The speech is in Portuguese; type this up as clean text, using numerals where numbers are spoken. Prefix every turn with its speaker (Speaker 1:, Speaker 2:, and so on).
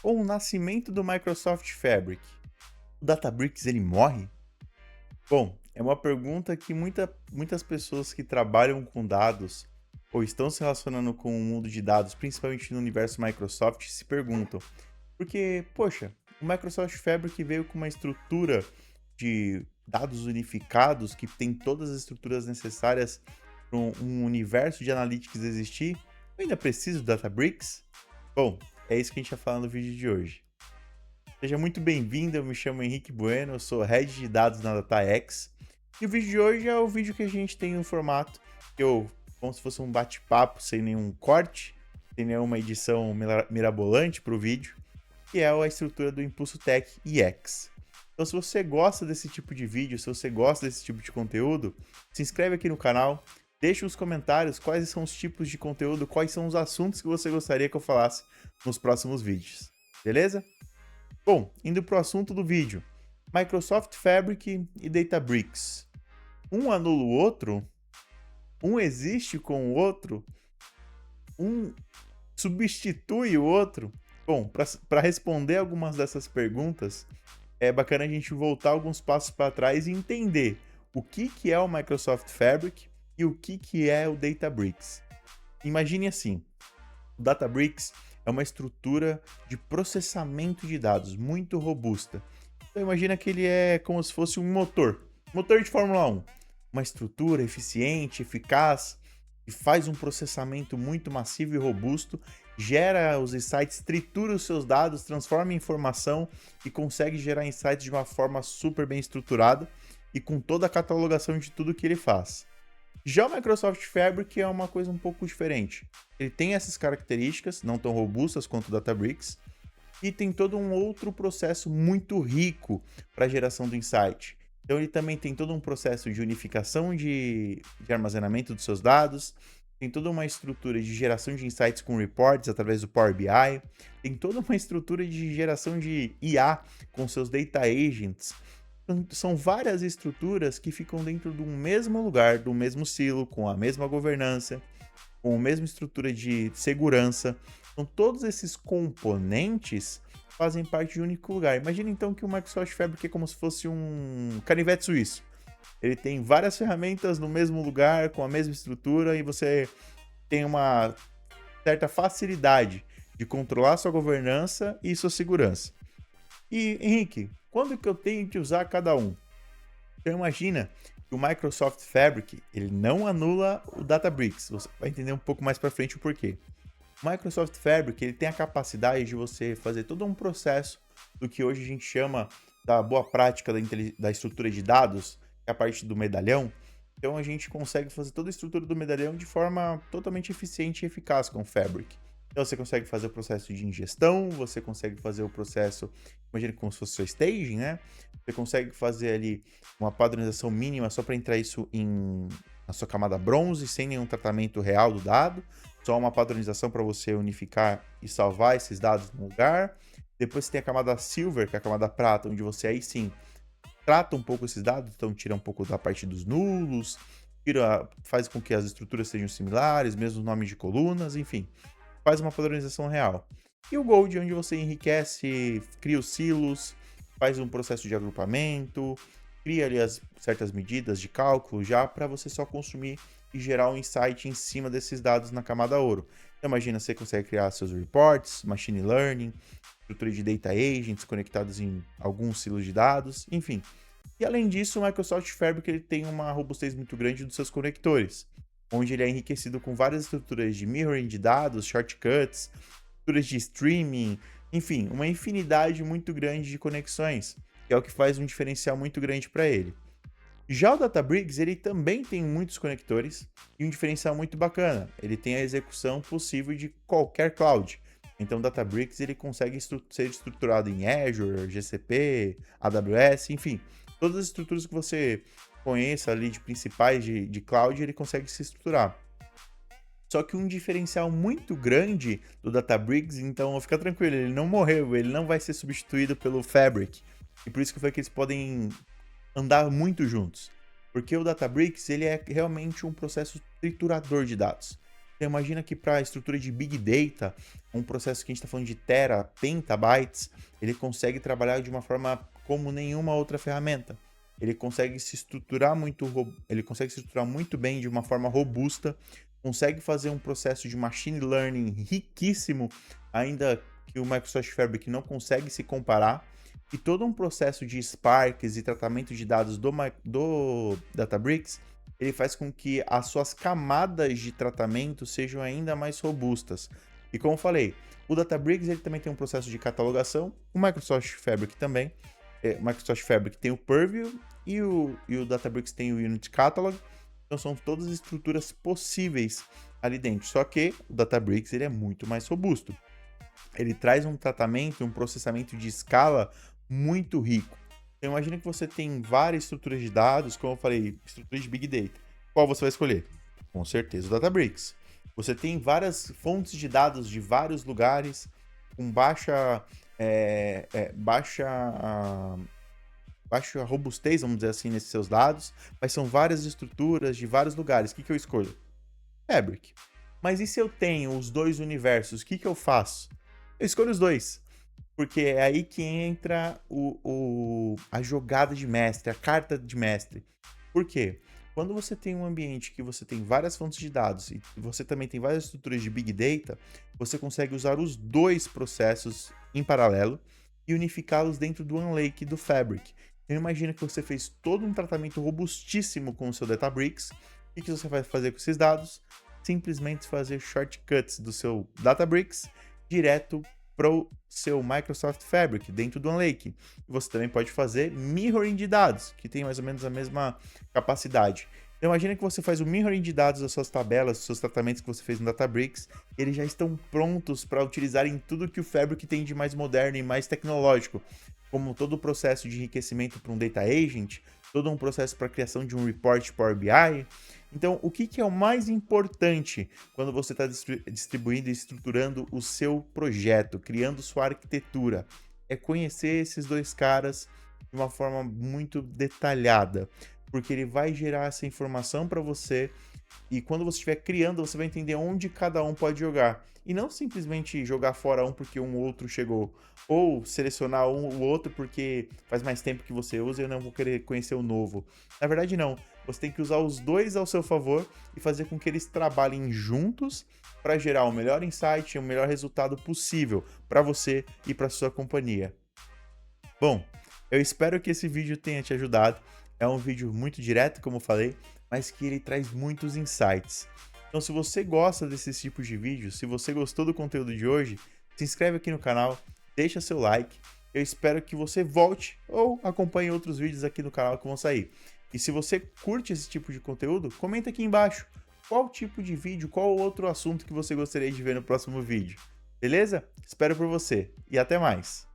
Speaker 1: Com o nascimento do Microsoft Fabric, o Databricks ele morre? Bom, é uma pergunta que muitas pessoas que trabalham com dados ou estão se relacionando com o mundo de dados, principalmente no universo Microsoft, se perguntam. Porque, poxa, o Microsoft Fabric veio com uma estrutura de dados unificados que tem todas as estruturas necessárias para um universo de analytics existir. Eu ainda preciso do Databricks? Bom, é isso que a gente vai falar no vídeo de hoje. Seja muito bem-vindo, eu me chamo Henrique Bueno, eu sou Head de Dados na DataX. E o vídeo de hoje é o vídeo que a gente tem no formato como se fosse um bate-papo, sem nenhum corte, sem nenhuma edição mirabolante para o vídeo, que é a estrutura do Impulso Tech EX. Então, se você gosta desse tipo de vídeo, se você gosta desse tipo de conteúdo, se inscreve aqui no canal, deixa nos comentários quais são os tipos de conteúdo, quais são os assuntos que você gostaria que eu falasse nos próximos vídeos. Beleza? Bom, indo para o assunto do vídeo. Microsoft Fabric e Databricks. Um anula o outro? Um existe com o outro? Um substitui o outro? Bom, para responder algumas dessas perguntas, é bacana a gente voltar alguns passos para trás e entender o que é o Microsoft Fabric e o que é o Databricks. Imagine assim, o Databricks é uma estrutura de processamento de dados muito robusta. Então imagina que ele é como se fosse um motor de Fórmula 1. Uma estrutura eficiente, eficaz, que faz um processamento muito massivo e robusto, gera os insights, tritura os seus dados, transforma em informação e consegue gerar insights de uma forma super bem estruturada e com toda a catalogação de tudo que ele faz. Já o Microsoft Fabric é uma coisa um pouco diferente. Ele tem essas características, não tão robustas quanto o Databricks, e tem todo um outro processo muito rico para a geração do insight. Então ele também tem todo um processo de unificação de armazenamento dos seus dados, tem toda uma estrutura de geração de insights com reports através do Power BI, tem toda uma estrutura de geração de IA com seus data agents. São várias estruturas que ficam dentro do mesmo lugar, do mesmo silo, com a mesma governança, com a mesma estrutura de segurança. Então, todos esses componentes fazem parte de um único lugar. Imagina então que o Microsoft Fabric é como se fosse um canivete suíço. Ele tem várias ferramentas no mesmo lugar, com a mesma estrutura, e você tem uma certa facilidade de controlar sua governança e sua segurança. E, Henrique, quando que eu tenho que usar cada um? Então imagina que o Microsoft Fabric ele não anula o Databricks. Você vai entender um pouco mais para frente o porquê. O Microsoft Fabric ele tem a capacidade de você fazer todo um processo do que hoje a gente chama da boa prática da estrutura de dados, que é a parte do medalhão. Então a gente consegue fazer toda a estrutura do medalhão de forma totalmente eficiente e eficaz com o Fabric. Então você consegue fazer o processo de ingestão, você consegue fazer o processo, imagina como se fosse seu staging, né? Você consegue fazer ali uma padronização mínima só para entrar isso na sua camada bronze, sem nenhum tratamento real do dado, só uma padronização para você unificar e salvar esses dados no lugar. Depois você tem a camada silver, que é a camada prata, onde você aí sim trata um pouco esses dados, então tira um pouco da parte dos nulos, faz com que as estruturas sejam similares, mesmos nomes de colunas, enfim, faz uma padronização real. E o Gold, onde você enriquece, cria os silos, faz um processo de agrupamento, cria ali as certas medidas de cálculo já para você só consumir e gerar um insight em cima desses dados na camada ouro. Então imagina, você consegue criar seus reports, machine learning, estrutura de data agents conectados em alguns silos de dados, enfim. E além disso, o Microsoft Fabric ele tem uma robustez muito grande dos seus conectores, onde ele é enriquecido com várias estruturas de mirroring de dados, shortcuts, estruturas de streaming, enfim, uma infinidade muito grande de conexões, que é o que faz um diferencial muito grande para ele. Já o Databricks, ele também tem muitos conectores e um diferencial muito bacana. Ele tem a execução possível de qualquer cloud. Então, o Databricks ele consegue ser estruturado em Azure, GCP, AWS, enfim, todas as estruturas que você conheça ali de principais de cloud, ele consegue se estruturar. Só que um diferencial muito grande do Databricks, então fica tranquilo, ele não morreu, ele não vai ser substituído pelo Fabric. E por isso que foi que eles podem andar muito juntos. Porque o Databricks ele é realmente um processo triturador de dados. Então, imagina que para a estrutura de Big Data, um processo que a gente está falando de tera, petabytes, ele consegue trabalhar de uma forma como nenhuma outra ferramenta. Ele consegue se estruturar ele consegue se estruturar muito bem de uma forma robusta, consegue fazer um processo de machine learning riquíssimo, ainda que o Microsoft Fabric não consegue se comparar, e todo um processo de Sparks e tratamento de dados do Databricks, ele faz com que as suas camadas de tratamento sejam ainda mais robustas. E como eu falei, o Databricks ele também tem um processo de catalogação, o Microsoft Fabric também. O Microsoft Fabric tem o Purview e o Databricks tem o Unit Catalog. Então são todas as estruturas possíveis ali dentro. Só que o Databricks ele é muito mais robusto. Ele traz um tratamento, um processamento de escala muito rico. Então imagina que você tem várias estruturas de dados, como eu falei, estruturas de Big Data. Qual você vai escolher? Com certeza o Databricks. Você tem várias fontes de dados de vários lugares, com baixa robustez, vamos dizer assim, nesses seus dados, mas são várias estruturas de vários lugares. O que eu escolho? Fabric. Mas e se eu tenho os dois universos, o que eu faço? Eu escolho os dois. Porque é aí que entra a jogada de mestre, a carta de mestre. Por quê? Quando você tem um ambiente que você tem várias fontes de dados e você também tem várias estruturas de Big Data, você consegue usar os dois processos em paralelo e unificá-los dentro do OneLake do Fabric. Então imagina que você fez todo um tratamento robustíssimo com o seu Databricks. O que você vai fazer com esses dados? Simplesmente fazer shortcuts do seu Databricks direto para o seu Microsoft Fabric dentro do OneLake. Você também pode fazer mirroring de dados, que tem mais ou menos a mesma capacidade. Então imagina que você faz o mirroring de dados das suas tabelas, dos seus tratamentos que você fez no Databricks, eles já estão prontos para utilizar em tudo que o Fabric tem de mais moderno e mais tecnológico, como todo o processo de enriquecimento para um Data Agent, todo um processo para a criação de um report Power BI. Então, o que é o mais importante quando você está distribuindo e estruturando o seu projeto, criando sua arquitetura? É conhecer esses dois caras de uma forma muito detalhada, porque ele vai gerar essa informação para você e quando você estiver criando, você vai entender onde cada um pode jogar. E não simplesmente jogar fora um porque um outro chegou. Ou selecionar o outro porque faz mais tempo que você usa e eu não vou querer conhecer o novo. Na verdade, não. Você tem que usar os dois ao seu favor e fazer com que eles trabalhem juntos para gerar o melhor insight e o melhor resultado possível para você e para sua companhia. Bom, eu espero que esse vídeo tenha te ajudado. É um vídeo muito direto, como eu falei, mas que ele traz muitos insights. Então, se você gosta desses tipos de vídeos, se você gostou do conteúdo de hoje, se inscreve aqui no canal, deixa seu like. Eu espero que você volte ou acompanhe outros vídeos aqui no canal que vão sair. E se você curte esse tipo de conteúdo, comenta aqui embaixo qual tipo de vídeo, qual outro assunto que você gostaria de ver no próximo vídeo. Beleza? Espero por você e até mais!